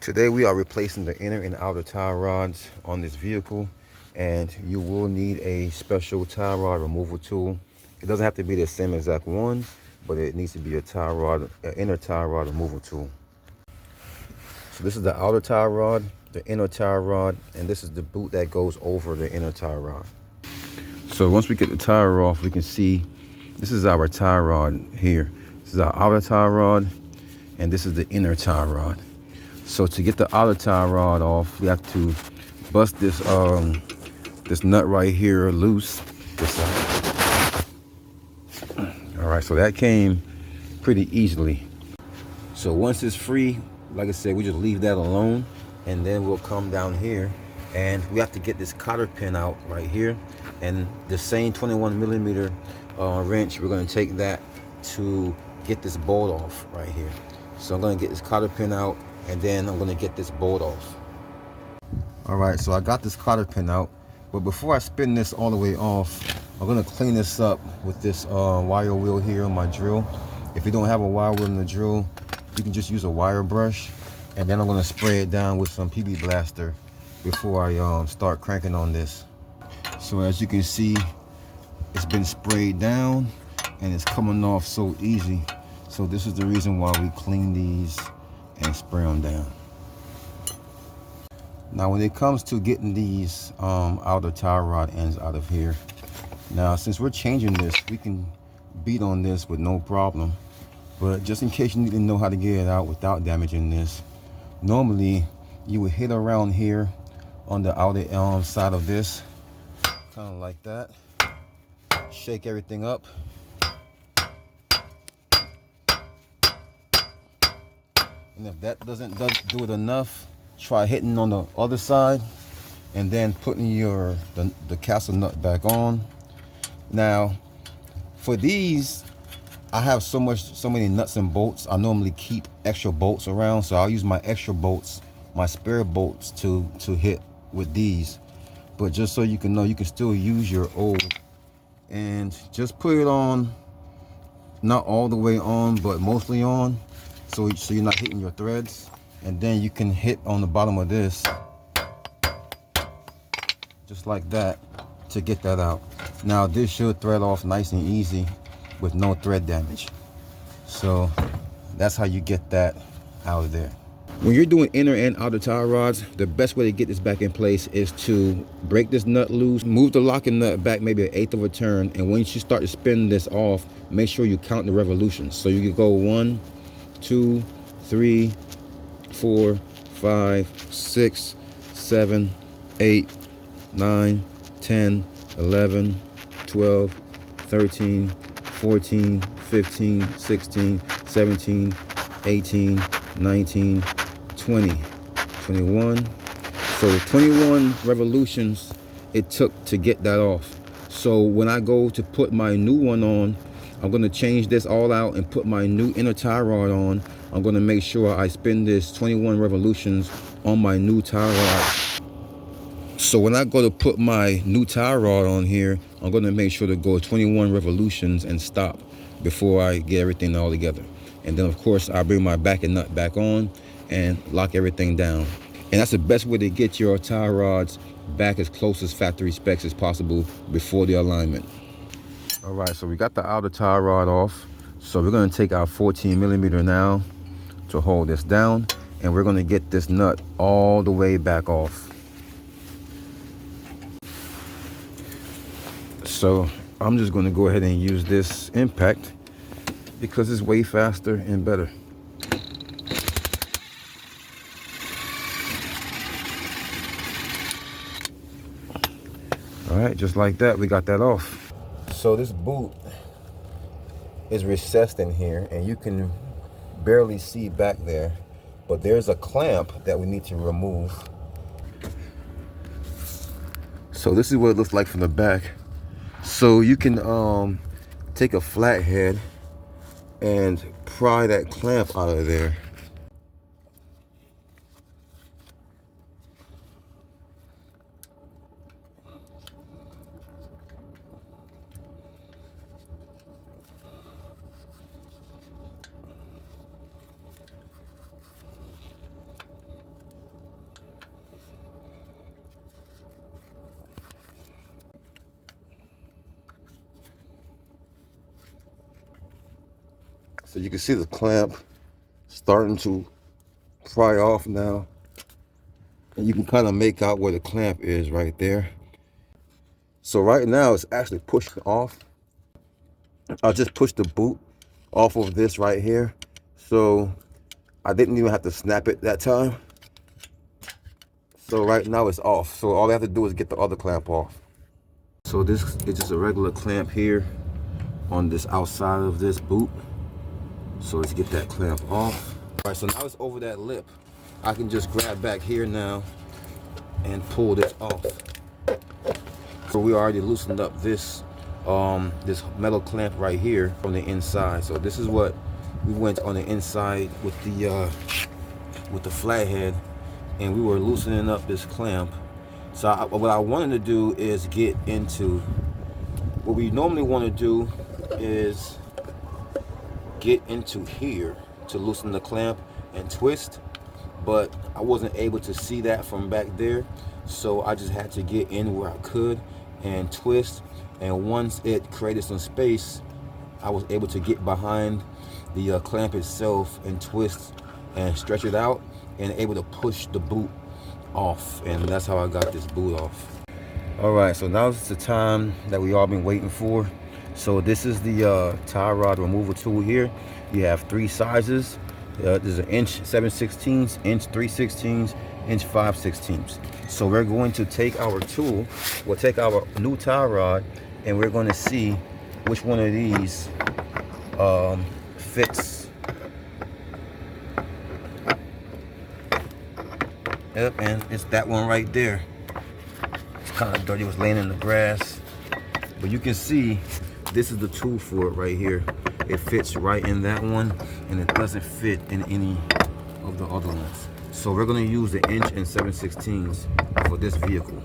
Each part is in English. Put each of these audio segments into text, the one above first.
Today we are replacing the inner and outer tie rods on this vehicle, and you will need a special tie rod removal tool. It doesn't have to be the same exact one, but it needs to be a tie rod, an inner tie rod removal tool. So this is the outer tie rod, the inner tie rod, and this is the boot that goes over the inner tie rod. So once we get the tire off, we can see this is our tie rod here. This is our outer tie rod, and this is the inner tie rod. So to get the outer tie rod off, we have to bust this this nut right here loose. All right, so that came pretty easily. So once it's free, like I said, we just leave that alone, and then we'll come down here, and we have to get this cotter pin out right here, and the same 21mm wrench, we're going to take that to get this bolt off right here. So I'm going to get this cotter pin out, and then I'm going to get this bolt off. All right, so I got this cotter pin out, but before I spin this all the way off, I'm going to clean this up with this wire wheel here on my drill. If you don't have a wire wheel in the drill, you can just use a wire brush, and then I'm going to spray it down with some PB Blaster before I start cranking on this. So as you can see, it's been sprayed down and it's coming off so easy. So this is the reason why we clean these and spray them down. Now when it comes to getting these outer tie rod ends out of here, now since we're changing this, we can beat on this with no problem. But just in case you need to know how to get it out without damaging this, normally you would hit around here on the outer side of this, kind of like that. Shake everything up. And if that doesn't do it enough, try hitting on the other side and then putting the castle nut back on. Now, for these, I have so many nuts and bolts. I normally keep extra bolts around, so I'll use my extra bolts, my spare bolts to hit with these. But just so you can know, you can still use your old, and just put it on, not all the way on, but mostly on, so you're not hitting your threads. And then you can hit on the bottom of this, just like that, to get that out. Now this should thread off nice and easy with no thread damage. So that's how you get that out of there. When you're doing inner and outer tie rods, the best way to get this back in place is to break this nut loose, move the locking nut back maybe 1/8 of a turn, and once you start to spin this off, make sure you count the revolutions. So you can go 1, 2, 3, 4, 5, 6, 7, 8, 9, 10, 11, 12, 13, 14, 15, 16, 17, 18, 19, 20, 21. So 21 revolutions it took to get that off. So when I go to put my new one on, I'm going to change this all out and put my new inner tie rod on. I'm going to make sure I spin this 21 revolutions on my new tie rod. So when I go to put my new tie rod on here, I'm going to make sure to go 21 revolutions and stop before I get everything all together. And then of course I bring my backing nut back on and lock everything down. And that's the best way to get your tie rods back as close as factory specs as possible before the alignment. All right, so we got the outer tie rod off. So we're going to take our 14mm now to hold this down, and we're going to get this nut all the way back off. So I'm just going to go ahead and use this impact because it's way faster and better. All right, just like that, we got that off. So this boot is recessed in here, and you can barely see back there, but there's a clamp that we need to remove. So this is what it looks like from the back. So you can take a flathead and pry that clamp out of there. So you can see the clamp starting to pry off now. And you can kind of make out where the clamp is right there. So right now it's actually pushing off. I'll just push the boot off of this right here. So I didn't even have to snap it that time. So right now it's off. So all I have to do is get the other clamp off. So this is just a regular clamp here on this outside of this boot. So let's get that clamp off. All right, so now it's over that lip. I can just grab back here now and pull this off. So we already loosened up this this metal clamp right here from the inside. So this is what we went on the inside with the flathead, and we were loosening up this clamp. So what I wanted to do is get into what we normally want to do is get into here to loosen the clamp and twist, but I wasn't able to see that from back there, so I just had to get in where I could and twist. And once it created some space, I was able to get behind the clamp itself and twist and stretch it out and able to push the boot off, and that's how I got this boot off. All right, so now it's the time that we all been waiting for. So this is the tie rod removal tool here. You have 3 sizes. There's an inch 7/16, inch 3/16, inch 5/16. So we're going to take our tool, we'll take our new tie rod, and we're going to see which one of these fits. Yep, and it's that one right there. It's kind of dirty, it was laying in the grass. But you can see this is the tool for it right here. It fits right in that one, and it doesn't fit in any of the other ones. So we're going to use the inch and 7/16 for this vehicle.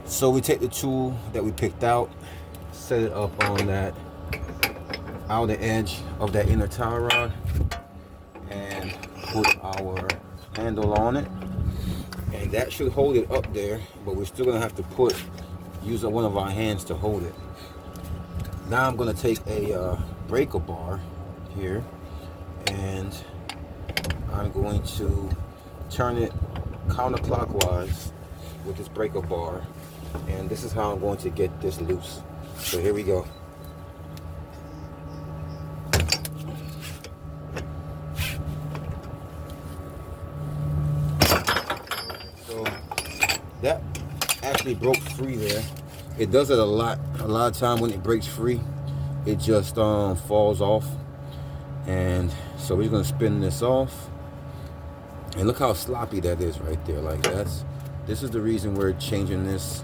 So we take the tool that we picked out, set it up on that outer edge of that inner tie rod, and put our handle on it. And that should hold it up there, but we're still going to have to use one of our hands to hold it. Now I'm going to take a breaker bar here, and I'm going to turn it counterclockwise with this breaker bar, and this is how I'm going to get this loose. So here we go. So that actually broke free there. It does it a lot of time when it breaks free, it just falls off. And so we're gonna spin this off, and look how sloppy that is right there. Like this is the reason we're changing this.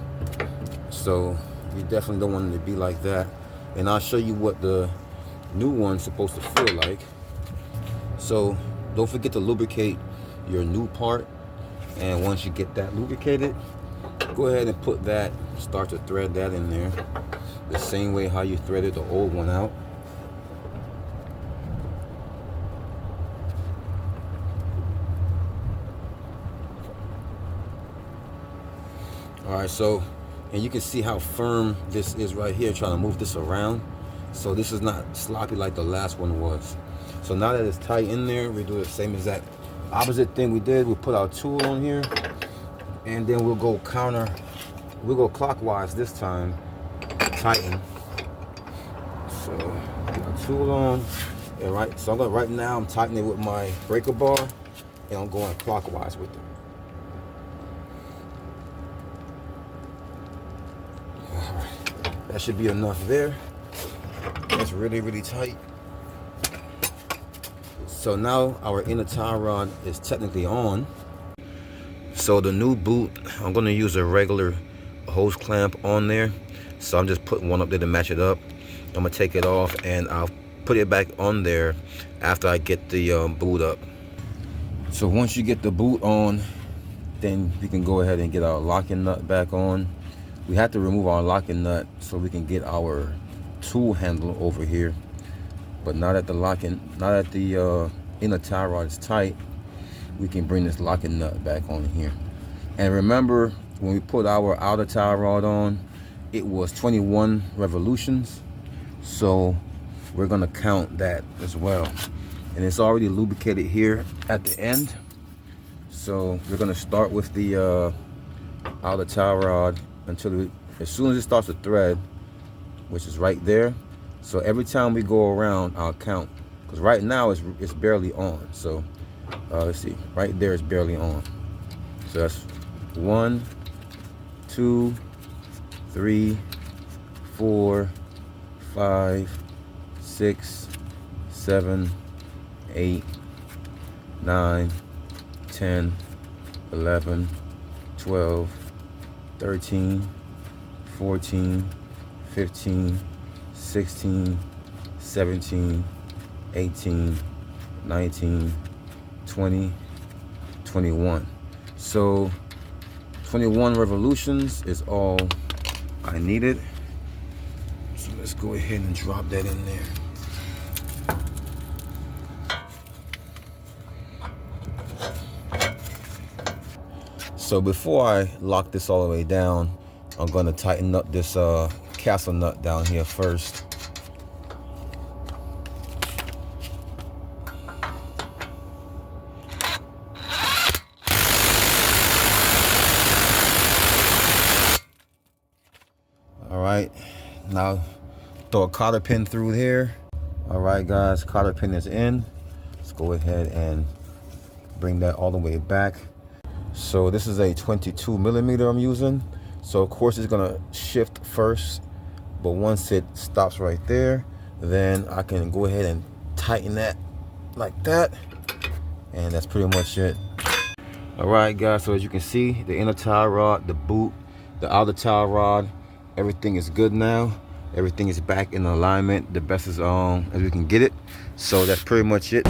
So you definitely don't want it to be like that. And I'll show you what the new one's supposed to feel like. So don't forget to lubricate your new part, and once you get that lubricated, go ahead and put that, start to thread that in there the same way how you threaded the old one out. All right, so, and you can see how firm this is right here, trying to move this around. So this is not sloppy like the last one was. So now that it's tight in there, we do the same exact opposite thing we did. We put our tool on here, and then we'll go clockwise this time, tighten. So put our tool on, and right now I'm tightening with my breaker bar, and I'm going clockwise with it. All right, that should be enough there. That's really, really tight. So now our inner tie rod is technically on. So the new boot, I'm going to use a regular hose clamp on there. So I'm just putting one up there to match it up. I'm going to take it off, and I'll put it back on there after I get the boot up. So once you get the boot on, then we can go ahead and get our locking nut back on. We have to remove our locking nut so we can get our tool handle over here. But now that the inner tie rod is tight, we can bring this locking nut back on here. And remember, when we put our outer tie rod on, it was 21 revolutions. So we're gonna count that as well. And it's already lubricated here at the end. So we're gonna start with the outer tie rod until as soon as it starts to thread, which is right there. So every time we go around, I'll count, because right now it's barely on. So let's see, right there it's barely on. So that's 1, 2, 3, 4, 5, 6, 7, 8, 9, 10, 11, 12, 13, 14, 15, 16, 17, 18, 19, 20, 21. So 21 revolutions is all I needed. So let's go ahead and drop that in there. So before I lock this all the way down, I'm gonna tighten up this castle nut down here first. All right, now throw a cotter pin through here. All right, guys, cotter pin is in. Let's go ahead and bring that all the way back. So this is a 22 millimeter I'm using. So of course it's gonna shift first, but once it stops right there, then I can go ahead and tighten that like that, and that's pretty much it. All right, guys, so as you can see, the inner tie rod, the boot, the outer tie rod, everything is good now. Everything is back in alignment, the best as we can get it. So that's pretty much it.